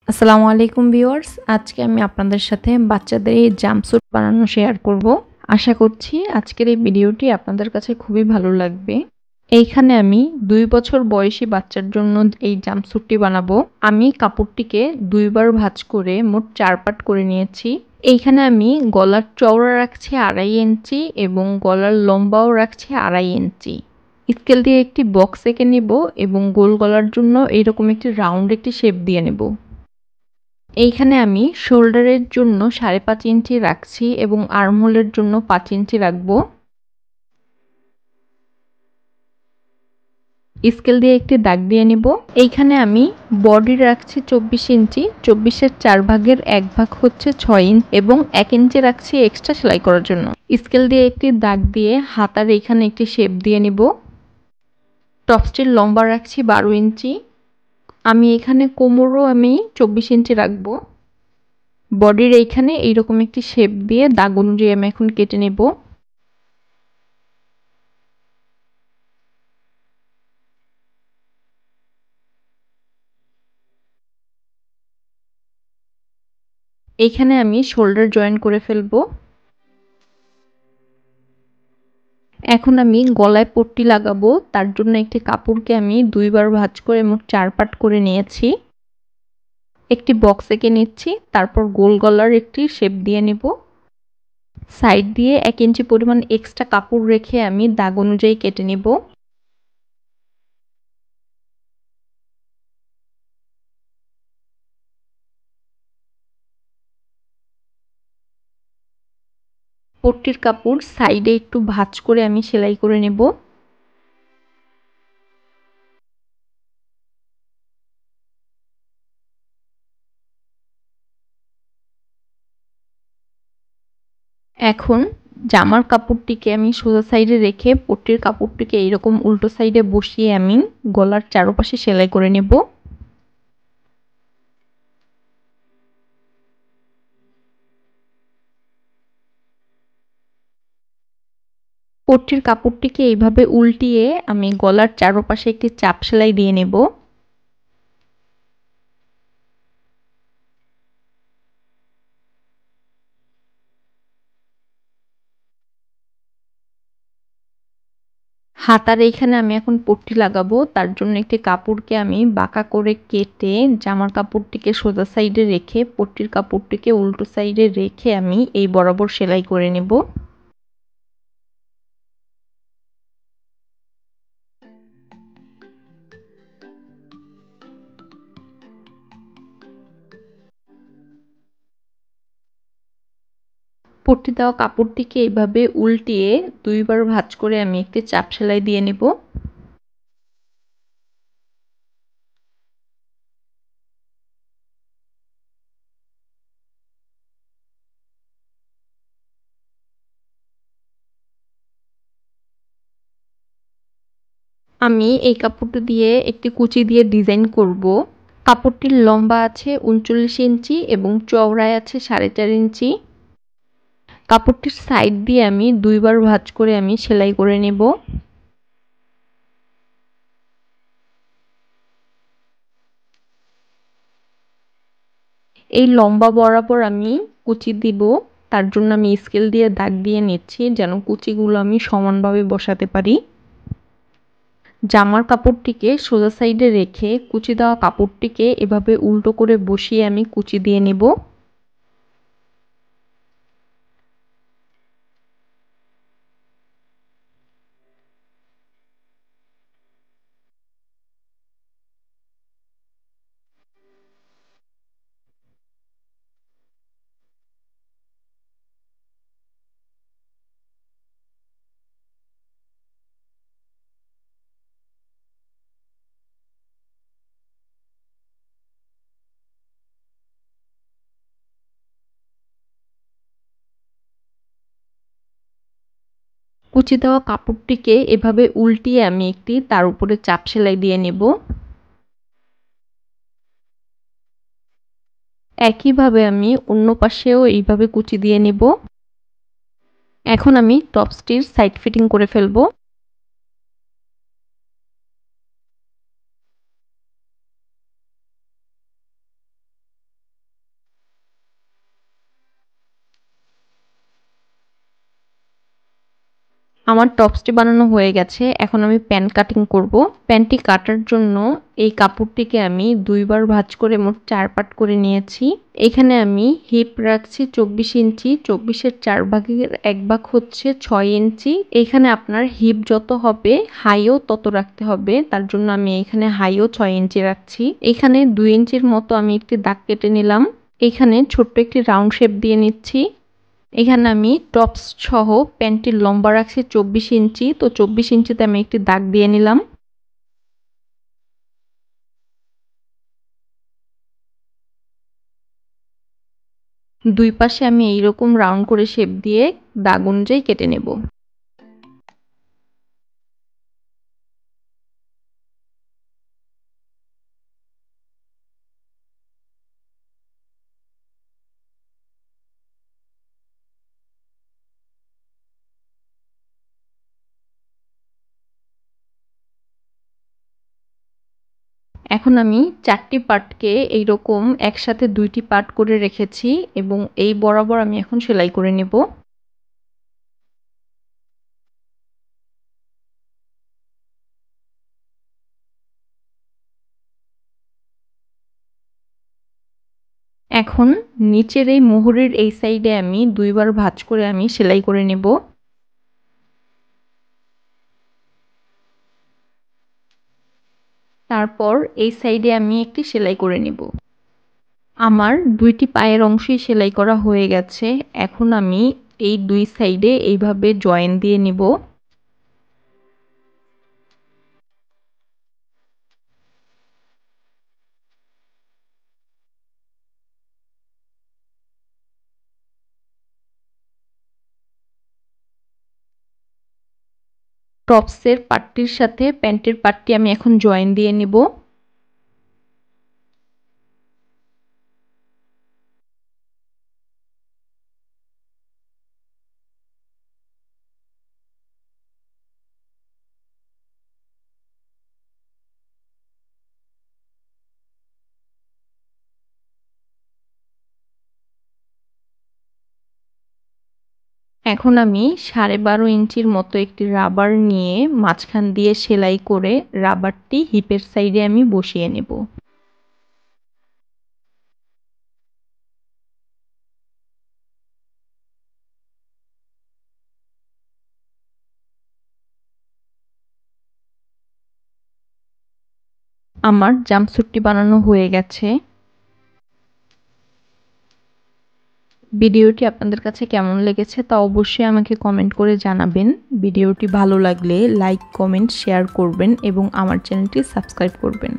আসসালামু আলাইকুম ভিউয়ার্স, আজকে আমি আপনাদের সাথে বাচ্চাদের এই জাম্পস্যুট বানানো শেয়ার করব। আশা করছি আজকের এই ভিডিওটি আপনাদের কাছে খুবই ভালো লাগবে। এইখানে আমি ২ বছর বয়সী বাচ্চার জন্য এই জাম্পস্যুটটি বানাবো। আমি কাপড়টিকে ২ বার ভাঁজ করে মোট ৪ পার্ট করে নিয়েছি। এইখানে আমি গলার চওড়া রাখছি ২.৫ ইঞ্চি এবং গলার লম্বাও রাখছি ২.৫ ইঞ্চি। স্কেল দিয়ে একটি বক্স এঁকে নেব এবং গোল গলার জন্য এরকম একটি রাউন্ড একটি শেপ দিয়ে নেব। এইখানে আমি শোল্ডারের জন্য ৫.৫ ইঞ্চি রাখছি এবং আর্মহোলের জন্য ৫ ইঞ্চি রাখবো। স্কেল দিয়ে একটি দাগ দিয়ে নিব। এইখানে আমি বডি রাখছি ২৪ ইঞ্চি, ২৪-এর ৪ ভাগের ১ ভাগ হচ্ছে ৬ ইঞ্চি এবং ১ ইঞ্চি রাখছি এক্সট্রা সেলাই করার জন্য। স্কেল দিয়ে একটি দাগ দিয়ে হাতার এইখানে একটি শেপ দিয়ে নিব। টপসটির লম্বা রাখছি ১২ ইঞ্চি। আমি এখানে কোমরও ২৪ ইঞ্চি রাখবো। বডির এইখানে এইরকম একটি শেপ দিয়ে দাগ অনুযায়ী আমি এখন কেটে নেব। এইখানে আমি শোল্ডার জয়েন করে ফেলবো। এখন আমি গলায় পট্টি লাগাবো, তার জন্য একটি কাপড়কে আমি ২ বার ভাঁজ করে মোট ৪ পার্ট করে নিয়েছি। একটি বক্স এঁকে নিচ্ছি, তারপর গোল গলার একটি শেপ দিয়ে নেব। সাইড দিয়ে ১ ইঞ্চি পরিমাণ এক্সট্রা কাপড় রেখে আমি দাগ অনুযায়ী কেটে নেব। পট্টির কাপড় সাইডে একটু ভাঁজ করে আমি সেলাই করে নেব। এখন জামার কাপড়টিকে আমি সোজা সাইডে রেখে পট্টির কাপড়টিকে এইরকম উল্টো সাইডে বসিয়ে আমি গলার চারপাশে সেলাই করে নেব। পট্টির কাপড়টিকে এইভাবে উল্টিয়ে আমি গলার চারপাশে একটি চাপ সেলাই দিয়ে নেব। হাতার এইখানে আমি এখন পট্টি লাগাবো, তার জন্য একটি কাপড়কে আমি বাঁকা করে কেটে জামার কাপড়টিকে সোজা সাইডে রেখে পট্টির কাপড়টিকে উল্টো সাইডে রেখে আমি এই বরাবর সেলাই করে নেব। পট্টি দেওয়া কাপড়টিকে এইভাবে উল্টিয়ে ২ বার ভাঁজ করে আমি একটি চাপ সেলাই দিয়ে নেব। আমি এই কাপড়টি দিয়ে একটি কুচি দিয়ে ডিজাইন করব। কাপড়টির লম্বা আছে ৩৯ ইঞ্চি এবং চওড়ায় আছে ৪.৫ ইঞ্চি। কাপড়টির সাইড দিয়ে আমি ২ বার ভাঁজ করে আমি সেলাই করে নেব। এই লম্বা বরাবর আমি কুচি দিব, তার জন্য আমি স্কেল দিয়ে দাগ দিয়ে নিচ্ছি যেন কুচিগুলো আমি সমানভাবে বসাতে পারি। জামার কাপড়টিকে সোজা সাইডে রেখে কুচি দেওয়া কাপড়টিকে এভাবে উল্টো করে বসিয়ে আমি কুচি দিয়ে নেব। কুচি দেওয়া কাপড়টিকে এভাবে উল্টিয়ে আমি একটি তার উপরে চাপ সেলাই দিয়ে নেব। একইভাবে আমি অন্য পাশেও এইভাবে কুচি দিয়ে নেব। এখন আমি টপসটির সাইড ফিটিং করে ফেলবো। আমার টপসটি বানানো হয়ে গেছে। এখন আমি প্যান্ট কাটিং করব। প্যান্টটি কাটার জন্য এই কাপড়টিকে আমি 2 বার ভাঁজ করে মোট 4 পার্ট করে নিয়েছি। এখানে আমি হিপ রাখছি 24 ইঞ্চি, 24 এর 4 ভাগের 1 ভাগ হচ্ছে 6 ইঞ্চি। এখানে আপনার হিপ যত হবে হাইও তত রাখতে হবে, তার জন্য আমি এখানে হাইও 6 ইঞ্চি রাখছি। এখানে 2 ইঞ্চির মতো আমি একটি দাগ কেটে নিলাম। এখানে ছোট্ট একটি রাউন্ড শেপ দিয়ে নিচ্ছি। এখানে আমি টপস সহ প্যান্টটির লম্বা রাখছি 24 ইঞ্চি, তো 24 ইঞ্চিতে আমি একটি দাগ দিয়ে নিলাম। দুই পাশে আমি এইরকম রাউন্ড করে শেপ দিয়ে দাগ অনুযায়ী কেটে নেব। এখন আমি 4টি পার্টকে এইরকম একসাথে 2টি পার্ট করে রেখেছি এবং এই বরাবর আমি এখন সেলাই করে নেব। এখন নিচের এই মুহুরির এই সাইডে আমি 2 বার ভাঁজ করে আমি সেলাই করে নেব। তারপর এই সাইডে আমি একটি সেলাই করে নেব। আমার 2টি পায়ের অংশই সেলাই করা হয়ে গেছে। এখন আমি এই 2 সাইডে এইভাবে জয়েন দিয়ে নিব। টপসের পাটটির সাথে প্যান্টের পাটটি আমি এখন জয়েন দিয়ে নিব। এখন আমি 12.5 ইঞ্চির মতো একটি রাবার নিয়ে মাঝখান দিয়ে সেলাই করে রাবারটি হিপের সাইডে আমি বসিয়ে নেব। আমার জাম্পস্যুটটি বানানো হয়ে গেছে। ভিডিওটি আপনাদের কাছে কেমন লেগেছে তা অবশ্যই আমাকে কমেন্ট করে জানাবেন। ভিডিওটি ভালো লাগলে লাইক, কমেন্ট, শেয়ার করবেন এবং আমার চ্যানেলটি সাবস্ক্রাইব করবেন।